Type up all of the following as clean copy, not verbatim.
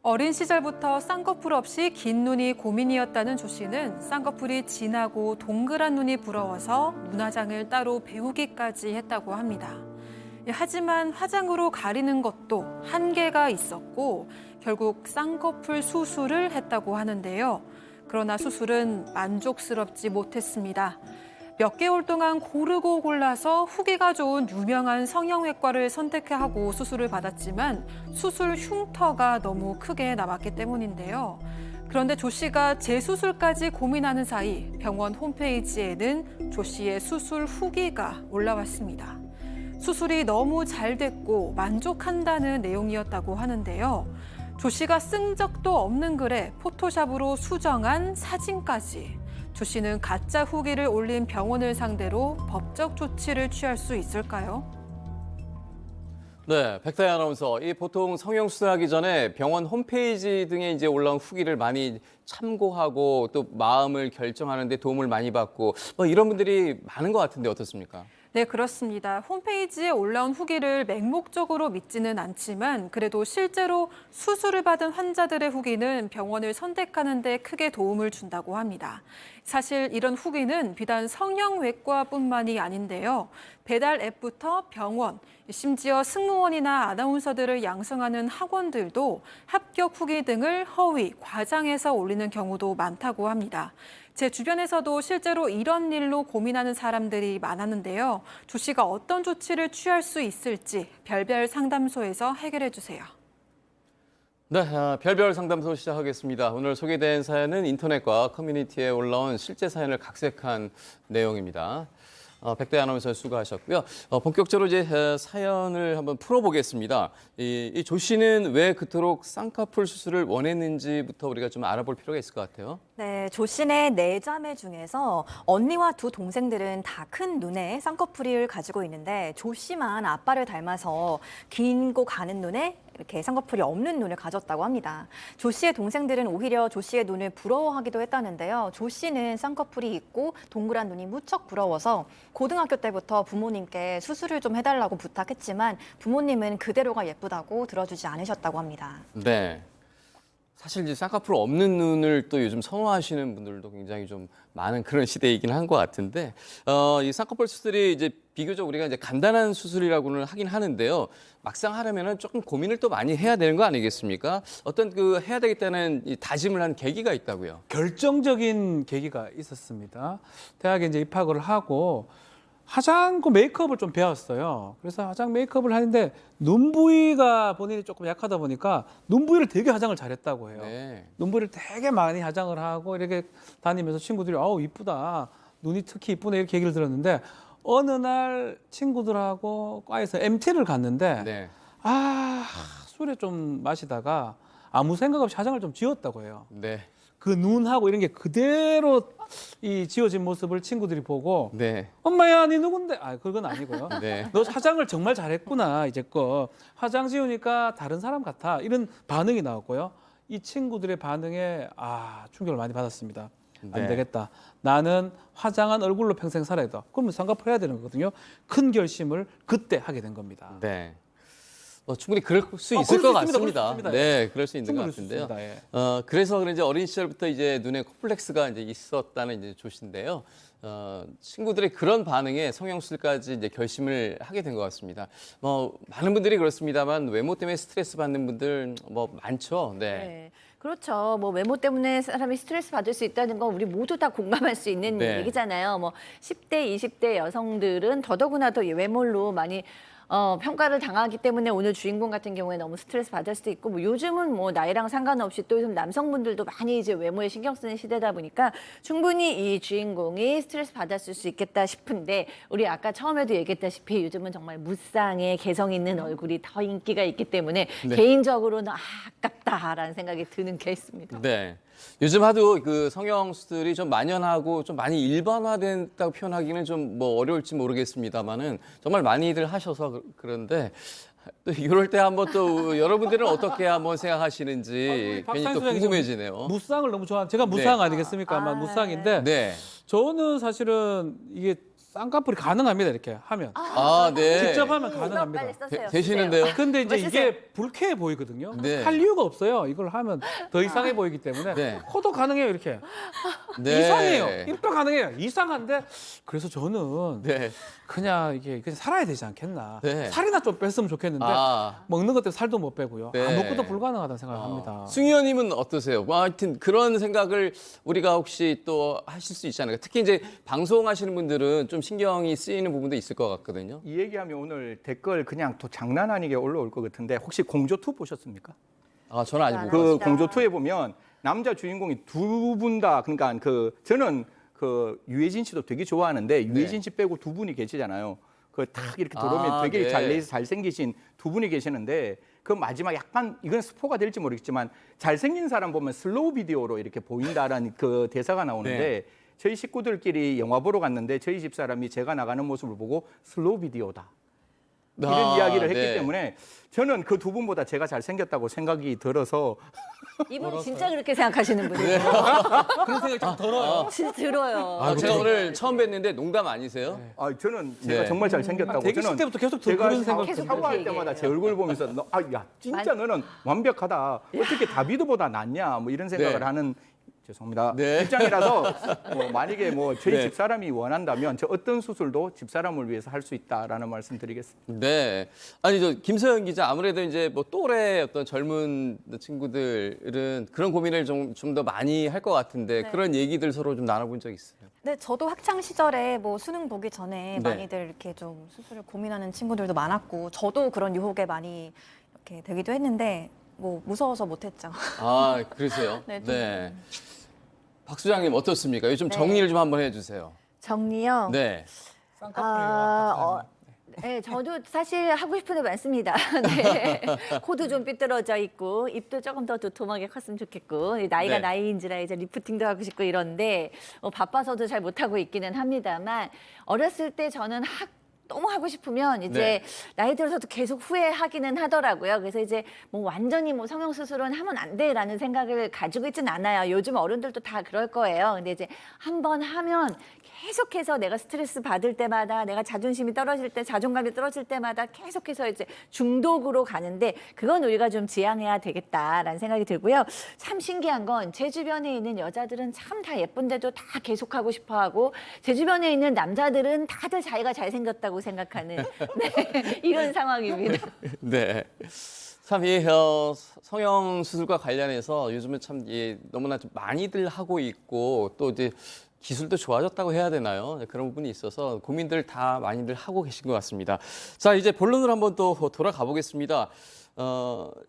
어린 시절부터 쌍꺼풀 없이 긴 눈이 고민이었다는 조 씨는 쌍꺼풀이 진하고 동그란 눈이 부러워서 눈화장을 따로 배우기까지 했다고 합니다. 하지만 화장으로 가리는 것도 한계가 있었고 결국 쌍꺼풀 수술을 했다고 하는데요. 그러나 수술은 만족스럽지 못했습니다. 몇 개월 동안 고르고 골라서 후기가 좋은 유명한 성형외과를 선택하고 수술을 받았지만 수술 흉터가 너무 크게 남았기 때문인데요. 그런데 조 씨가 재수술까지 고민하는 사이 병원 홈페이지에는 조 씨의 수술 후기가 올라왔습니다. 수술이 너무 잘 됐고 만족한다는 내용이었다고 하는데요. 조 씨가 쓴 적도 없는 글에 포토샵으로 수정한 사진까지. 조 씨는 가짜 후기를 올린 병원을 상대로 법적 조치를 취할 수 있을까요? 네, 백다희 아나운서. 이 보통 성형 수술하기 전에 병원 홈페이지 등에 이제 올라온 후기를 많이 참고하고 또 마음을 결정하는 데 도움을 많이 받고 뭐 이런 분들이 많은 것 같은데 어떻습니까? 네, 그렇습니다. 홈페이지에 올라온 후기를 맹목적으로 믿지는 않지만 그래도 실제로 수술을 받은 환자들의 후기는 병원을 선택하는 데 크게 도움을 준다고 합니다. 사실 이런 후기는 비단 성형외과뿐만이 아닌데요. 배달 앱부터 병원, 심지어 승무원이나 아나운서들을 양성하는 학원들도 합격 후기 등을 허위, 과장해서 올리는 경우도 많다고 합니다. 제 주변에서도 실제로 이런 일로 고민하는 사람들이 많았는데요. 조 씨가 어떤 조치를 취할 수 있을지 별별 상담소에서 해결해 주세요. 네, 별별 상담소 시작하겠습니다. 오늘 소개된 사연은 인터넷과 커뮤니티에 올라온 실제 사연을 각색한 내용입니다. 백다희 아나운서 수고하셨고요. 본격적으로 이제 사연을 한번 풀어보겠습니다. 이 조 씨는 왜 그토록 쌍꺼풀 수술을 원했는지부터 우리가 좀 알아볼 필요가 있을 것 같아요. 네, 조 씨네 네 자매 중에서 언니와 두 동생들은 다 큰 눈에 쌍꺼풀을 가지고 있는데 조 씨만 아빠를 닮아서 길고 가는 눈에 이렇게 쌍꺼풀이 없는 눈을 가졌다고 합니다. 조 씨의 동생들은 오히려 조 씨의 눈을 부러워하기도 했다는데요. 조 씨는 쌍꺼풀이 있고 동그란 눈이 무척 부러워서 고등학교 때부터 부모님께 수술을 좀 해달라고 부탁했지만 부모님은 그대로가 예쁘다고 들어주지 않으셨다고 합니다. 네. 사실 이제 쌍꺼풀 없는 눈을 또 요즘 선호하시는 분들도 굉장히 좀 많은 그런 시대이긴 한 것 같은데, 이 쌍꺼풀 수술이 이제 비교적 우리가 이제 간단한 수술이라고는 하긴 하는데요. 막상 하려면은 조금 고민을 또 많이 해야 되는 거 아니겠습니까? 어떤 그 해야 되겠다는 이 다짐을 한 계기가 있다고요. 결정적인 계기가 있었습니다. 대학에 이제 입학을 하고 화장과 메이크업을 좀 배웠어요. 그래서 화장 메이크업을 하는데 눈 부위가 본인이 조금 약하다 보니까 눈 부위를 되게 화장을 잘했다고 해요. 네. 눈 부위를 되게 많이 화장을 하고 이렇게 다니면서 친구들이 아우 이쁘다. 눈이 특히 이쁘네 이렇게 얘기를 들었는데 어느 날 친구들하고 과에서 MT를 갔는데 네. 술에 좀 마시다가 아무 생각 없이 화장을 좀 지웠다고 해요. 네. 그 눈하고 이런 게 그대로 이 지워진 모습을 친구들이 보고 네. 엄마야 네 누군데? 그건 아니고요. 네. 너 화장을 정말 잘했구나 이제껏 화장 지우니까 다른 사람 같아 이런 반응이 나왔고요. 이 친구들의 반응에 충격을 많이 받았습니다. 안 네. 되겠다. 나는 화장한 얼굴로 평생 살아야 돼. 그러면 쌍꺼풀 해야 되는 거거든요. 큰 결심을 그때 하게 된 겁니다. 네. 충분히 그럴 수 있을 그럴 것 수 있습니다. 같습니다. 그럴 수 있습니다. 네, 그럴 수 있는 것 충분히 수 같은데요. 있습니다. 예. 그래서 그런지 어린 시절부터 이제 눈에 콤플렉스가 이제 있었다는 이제 조씨인데요. 친구들의 그런 반응에 성형수술까지 이제 결심을 하게 된 것 같습니다. 많은 분들이 그렇습니다만 외모 때문에 스트레스 받는 분들 많죠. 네. 네. 그렇죠. 뭐 외모 때문에 사람이 스트레스 받을 수 있다는 건 우리 모두 다 공감할 수 있는 네. 얘기잖아요. 뭐 10대, 20대 여성들은 더더구나 더 외모로 많이 평가를 당하기 때문에 오늘 주인공 같은 경우에 너무 스트레스 받을 수도 있고 뭐 요즘은 뭐 나이랑 상관없이 또 요즘 남성분들도 많이 이제 외모에 신경 쓰는 시대다 보니까 충분히 이 주인공이 스트레스 받았을 수 있겠다 싶은데 우리 아까 처음에도 얘기했다시피 요즘은 정말 무쌍의 개성 있는 얼굴이 더 인기가 있기 때문에 네. 개인적으로는 아깝다라는 생각이 드는 케이스입니다. 네. 요즘 하도 그 성형 수술이 좀 만연하고 좀 많이 일반화된다고 표현하기는 좀 어려울지 모르겠습니다만은 정말 많이들 하셔서 그런데 또 이럴 때 한번 또 여러분들은 어떻게 한번 생각하시는지 괜히 또 궁금해지네요. 무쌍을 너무 좋아하는 제가 무쌍 네. 아니겠습니까? 무쌍인데 네. 저는 사실은 이게 쌍꺼풀이 가능합니다. 이렇게 하면 아, 네. 직접 하면 빨리 가능합니다. 써세요. 되시는데요? 근데 이제 쓰세요. 이게 불쾌해 보이거든요. 네. 할 이유가 없어요. 이걸 하면 더 이상해 보이기 때문에 네. 코도 가능해요. 이렇게 네. 이상해요. 입도 가능해요. 이상한데 그래서 저는 네. 그냥 이게 그냥 살아야 되지 않겠나. 네. 살이나 좀 뺐으면 좋겠는데 아. 먹는 것 때문에 살도 못 빼고요. 네. 아무것도 불가능하다는 생각을 합니다. 승 의원님은 어떠세요? 뭐 하여튼 그런 생각을 우리가 혹시 또 하실 수 있지 않을까? 특히 이제 방송하시는 분들은 좀 신경이 쓰이는 부분도 있을 것 같거든요. 이 얘기하면 오늘 댓글 그냥 또 장난 아니게 올라올 것 같은데 혹시 공조2 보셨습니까? 아, 저는 아직 못 그 맞다. 공조2에 보면 남자 주인공이 두 분 다 그러니까 저는 그 유해진 씨도 되게 좋아하는데 유해진 씨 빼고 두 분이 계시잖아요. 그 딱 이렇게 들어오면 아, 되게 네. 잘생기신 두 분이 계시는데 그 마지막 약간 이건 스포가 될지 모르겠지만 잘생긴 사람 보면 슬로우 비디오로 이렇게 보인다라는 그 대사가 나오는데 네. 저희 식구들끼리 영화 보러 갔는데 저희 집사람이 제가 나가는 모습을 보고 슬로우 비디오다. 이런 아, 이야기를 했기 네. 때문에 저는 그 두 분보다 제가 잘생겼다고 생각이 들어서 이분 진짜 그렇게 생각하시는 분이에요. 그런 생각이 좀 들어요. 진짜 들어요. 아, 제가 오늘 처음 뵀는데 농담 아니세요? 저는 제가 네. 정말 잘생겼다고 대기실 저는 때부터 계속 제가 그런 생각 계속 샤워할 그렇게 때마다 얘기해요. 제 얼굴 보면서 야 진짜 너는 완벽하다. 어떻게 다비드보다 낫냐 뭐 이런 생각을 네. 하는 죄송합니다. 네. 입장이라서 만약에 뭐 저희 네. 집사람이 원한다면 저 어떤 수술도 집사람을 위해서 할 수 있다라는 말씀드리겠습니다. 네. 아니, 저 김서영 기자 아무래도 이제 뭐 또래 어떤 젊은 친구들은 그런 고민을 좀 더 많이 할 것 같은데 네. 그런 얘기들 서로 좀 나눠본 적 있어요? 네, 저도 학창 시절에 뭐 수능 보기 전에 네. 많이들 이렇게 좀 수술을 고민하는 친구들도 많았고 저도 그런 유혹에 많이 이렇게 되기도 했는데 뭐 무서워서 못했죠. 아, 그러세요? 네, 좀. 박 수장님 어떻습니까? 요즘 네. 정리를 좀 한번 해주세요. 정리요. 네. 네, 저도 사실 하고 싶은 게 많습니다. 네. 코도 좀 삐뚤어져 있고 입도 조금 더 두툼하게 컸으면 좋겠고 나이가 네. 나이인지라 이제 리프팅도 하고 싶고 이런데 바빠서도 잘 못하고 있기는 합니다만 어렸을 때 저는 너무 하고 싶으면 이제 네. 나이 들어서도 계속 후회하기는 하더라고요. 그래서 이제 뭐 완전히 뭐 성형 수술은 하면 안 돼라는 생각을 가지고 있진 않아요. 요즘 어른들도 다 그럴 거예요. 근데 이제 한 번 하면 계속해서 내가 스트레스 받을 때마다 내가 자존심이 떨어질 때 자존감이 떨어질 때마다 계속해서 이제 중독으로 가는데 그건 우리가 좀 지양해야 되겠다라는 생각이 들고요. 참 신기한 건 제 주변에 있는 여자들은 참 다 예쁜데도 다 계속하고 싶어하고 제 주변에 있는 남자들은 다들 자기가 잘생겼다고 생각하는 네, 이런 상황입니다. 네. 참, 이 성형 수술과 관련해서 요즘은 참 너무나 좀 많이들 하고 있고 또 이제 기술도 좋아졌다고 해야 되나요? 그런 부분이 있어서 고민들 다 많이들 하고 계신 것 같습니다. 자, 이제 본론으로 한번 또 돌아가 보겠습니다.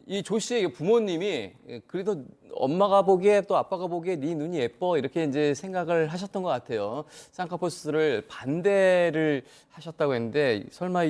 이 조 씨의 부모님이 그래도 엄마가 보기에 또 아빠가 보기에 네 눈이 예뻐 이렇게 이제 생각을 하셨던 것 같아요. 쌍꺼풀 수술을 반대를 하셨다고 했는데 설마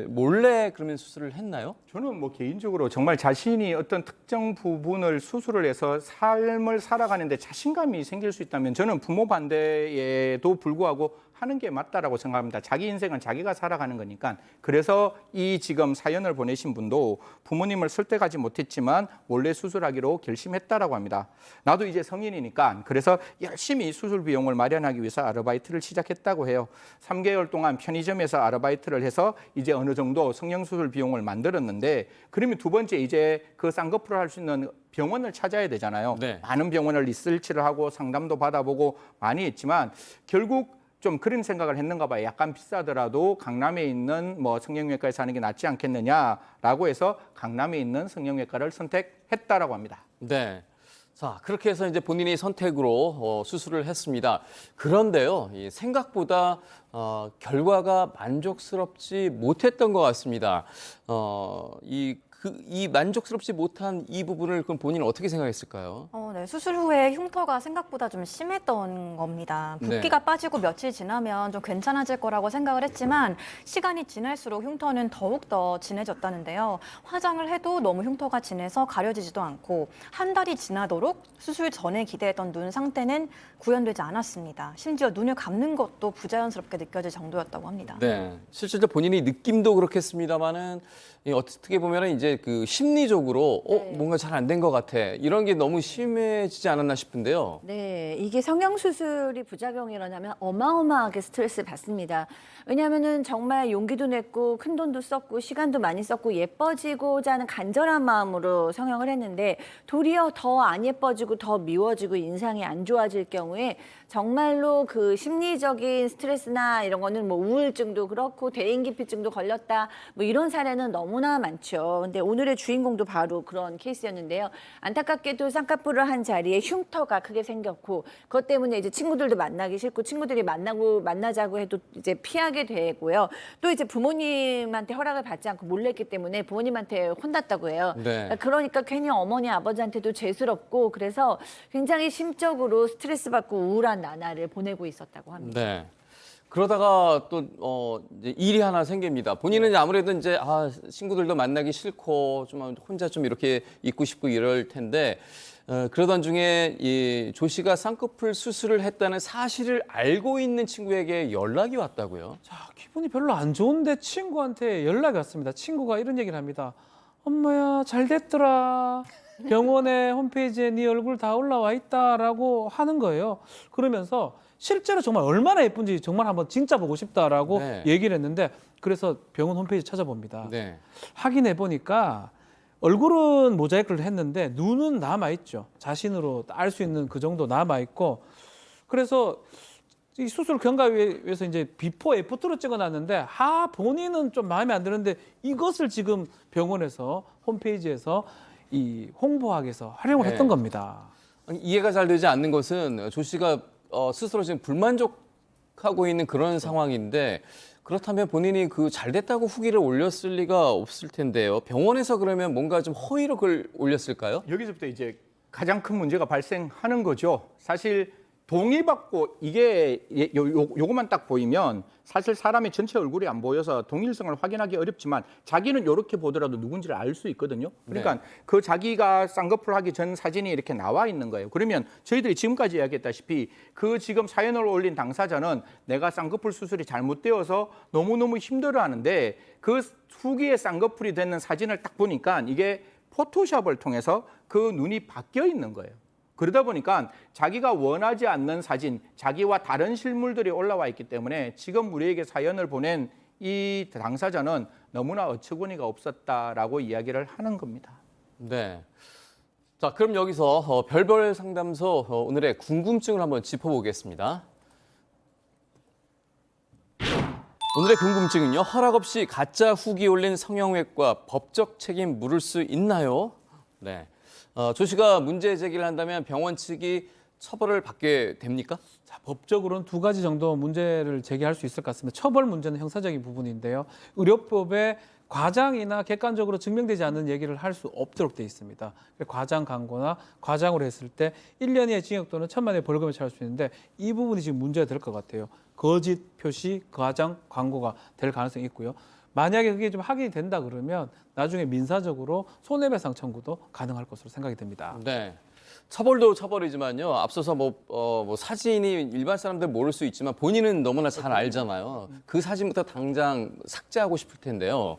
몰래 그러면 수술을 했나요? 저는 뭐 개인적으로 정말 자신이 어떤 특정 부분을 수술을 해서 삶을 살아가는데 자신감이 생길 수 있다면 저는 부모 반대에도 불구하고 하는 게 맞다라고 생각합니다. 자기 인생은 자기가 살아가는 거니까. 그래서 이 지금 사연을 보내신 분도 부모님을 설득하지 못했지만 원래 수술하기로 결심했다라고 합니다. 나도 이제 성인이니까 그래서 열심히 수술 비용을 마련하기 위해서 아르바이트를 시작했다고 해요. 3개월 동안 편의점에서 아르바이트를 해서 이제 어느 정도 성형수술 비용을 만들었는데 그러면 두 번째 이제 그 쌍꺼풀을 할 수 있는 병원을 찾아야 되잖아요. 네. 많은 병원을 리서치를 하고 상담도 받아보고 많이 했지만 결국 좀 그런 생각을 했는가 봐요. 약간 비싸더라도 강남에 있는 뭐 성형외과에서 하는 게 낫지 않겠느냐라고 해서 강남에 있는 성형외과를 선택했다라고 합니다. 네. 자, 그렇게 해서 이제 본인이 선택으로 수술을 했습니다. 그런데요, 이 생각보다 결과가 만족스럽지 못했던 것 같습니다. 이 만족스럽지 못한 이 부분을 그럼 본인은 어떻게 생각했을까요? 네, 수술 후에 흉터가 생각보다 좀 심했던 겁니다. 붓기가 빠지고 며칠 지나면 좀 괜찮아질 거라고 생각을 했지만 시간이 지날수록 흉터는 더욱더 진해졌다는데요. 화장을 해도 너무 흉터가 진해서 가려지지도 않고 한 달이 지나도록 수술 전에 기대했던 눈 상태는 구현되지 않았습니다. 심지어 눈을 감는 것도 부자연스럽게 느껴질 정도였다고 합니다. 네. 실제로 본인이 느낌도 그렇겠습니다만은 어떻게 보면은 이제 그 심리적으로 뭔가 잘 안 된 것 같아. 이런 게 너무 심해 심해지지 않았나 싶은데요. 네, 이게 성형수술이 부작용이 일어나면 어마어마하게 스트레스를 받습니다. 왜냐하면은 정말 용기도 냈고 큰 돈도 썼고 시간도 많이 썼고 예뻐지고자 하는 간절한 마음으로 성형을 했는데 도리어 더 안 예뻐지고 더 미워지고 인상이 안 좋아질 경우에 정말로 그 심리적인 스트레스나 이런 거는 뭐 우울증도 그렇고 대인기피증도 걸렸다 뭐 이런 사례는 너무나 많죠. 근데 오늘의 주인공도 바로 그런 케이스였는데요. 안타깝게도 쌍꺼풀을 한 자리에 흉터가 크게 생겼고 그것 때문에 이제 친구들도 만나기 싫고 친구들이 만나자고 해도 이제 피하게 되고요. 또 이제 부모님한테 허락을 받지 않고 몰래 했기 때문에 부모님한테 혼났다고 해요. 네. 그러니까 괜히 어머니 아버지한테도 죄스럽고 그래서 굉장히 심적으로 스트레스 받고 우울한 나날을 보내고 있었다고 합니다. 네. 그러다가 또 이제 일이 하나 생깁니다. 본인은 아무래도 이제 친구들도 만나기 싫고 좀 혼자 좀 이렇게 있고 싶고 이럴 텐데 그러던 중에 이 조 씨가 쌍꺼풀 수술을 했다는 사실을 알고 있는 친구에게 연락이 왔다고요. 자, 기분이 별로 안 좋은데 친구한테 연락이 왔습니다. 친구가 이런 얘기를 합니다. 엄마야, 잘 됐더라. 병원에 홈페이지에 네 얼굴 다 올라와 있다라고 하는 거예요. 그러면서 실제로 정말 얼마나 예쁜지 정말 한번 진짜 보고 싶다라고 네. 얘기를 했는데 그래서 병원 홈페이지 찾아봅니다. 네. 확인해 보니까 얼굴은 모자이크를 했는데 눈은 남아 있죠. 자신으로 알 수 있는 그 정도 남아 있고 그래서 이 수술 경과위에서 이제 비포 애프터로 찍어놨는데 본인은 좀 마음에 안 드는데 이것을 지금 병원에서 홈페이지에서 이 홍보하기 위해서 활용을 네. 했던 겁니다. 이해가 잘 되지 않는 것은 조 씨가 스스로 지금 불만족하고 있는 그런 상황인데 그렇다면 본인이 그 잘 됐다고 후기를 올렸을 리가 없을 텐데요. 병원에서 그러면 뭔가 좀 허위로 그걸 올렸을까요? 여기서부터 이제 가장 큰 문제가 발생하는 거죠. 사실 동의받고 이게 요것만 딱 보이면 사실 사람의 전체 얼굴이 안 보여서 동일성을 확인하기 어렵지만 자기는 이렇게 보더라도 누군지를 알 수 있거든요. 그러니까 네. 그 자기가 쌍꺼풀 하기 전 사진이 이렇게 나와 있는 거예요. 그러면 저희들이 지금까지 이야기했다시피 그 지금 사연을 올린 당사자는 내가 쌍꺼풀 수술이 잘못되어서 너무너무 힘들어하는데 그 후기에 쌍꺼풀이 되는 사진을 딱 보니까 이게 포토샵을 통해서 그 눈이 바뀌어 있는 거예요. 그러다 보니까 자기가 원하지 않는 사진, 자기와 다른 실물들이 올라와 있기 때문에 지금 우리에게 사연을 보낸 이 당사자는 너무나 어처구니가 없었다라고 이야기를 하는 겁니다. 네. 자, 그럼 여기서 별별 상담소 오늘의 궁금증을 한번 짚어보겠습니다. 오늘의 궁금증은요. 허락 없이 가짜 후기 올린 성형외과 법적 책임 물을 수 있나요? 네. 조 씨가 문제 제기를 한다면 병원 측이 처벌을 받게 됩니까? 자, 법적으로는 두 가지 정도 문제를 제기할 수 있을 것 같습니다. 처벌 문제는 형사적인 부분인데요. 의료법에 과장이나 객관적으로 증명되지 않는 얘기를 할 수 없도록 돼 있습니다. 과장 광고나 과장으로 했을 때 1년 이하의 징역 또는 1,000만 원의 벌금에 처할 수 있는데 이 부분이 지금 문제가 될 것 같아요. 거짓 표시, 과장 광고가 될 가능성이 있고요. 만약에 그게 좀 확인이 된다 그러면 나중에 민사적으로 손해배상 청구도 가능할 것으로 생각이 됩니다. 네. 처벌도 처벌이지만요. 앞서서 뭐 사진이 일반 사람들 모를 수 있지만 본인은 너무나 잘 알잖아요. 그 사진부터 당장 삭제하고 싶을 텐데요.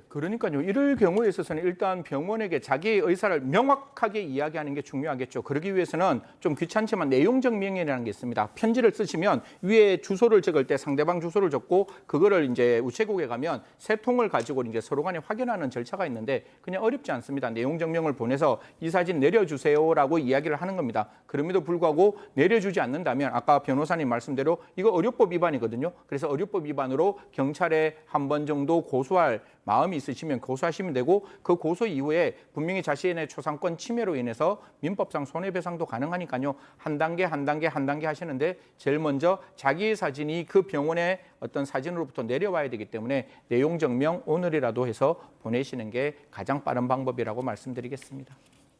그러니까요. 이럴 경우에 있어서는 일단 병원에게 자기의 의사를 명확하게 이야기하는 게 중요하겠죠. 그러기 위해서는 좀 귀찮지만 내용적 명령이라는 게 있습니다. 편지를 쓰시면 위에 주소를 적을 때 상대방 주소를 적고 그거를 이제 우체국에 가면 세 통을 가지고 이제 서로 간에 확인하는 절차가 있는데 그냥 어렵지 않습니다. 내용적 명을 보내서 이 사진 내려주세요라고 이야기를 하는 겁니다. 그럼에도 불구하고 내려주지 않는다면 아까 변호사님 말씀대로 이거 의료법 위반이거든요. 그래서 의료법 위반으로 경찰에 한 번 정도 고소할 마음이 있으시면 고소하시면 되고 그 고소 이후에 분명히 자신의 초상권 침해로 인해서 민법상 손해배상도 가능하니까요. 한 단계 하시는데 제일 먼저 자기의 사진이 그 병원의 어떤 사진으로부터 내려와야 되기 때문에 내용 증명 오늘이라도 해서 보내시는 게 가장 빠른 방법이라고 말씀드리겠습니다.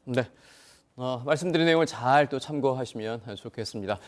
네. 말씀드린 내용을 잘 또 참고하시면 좋겠습니다.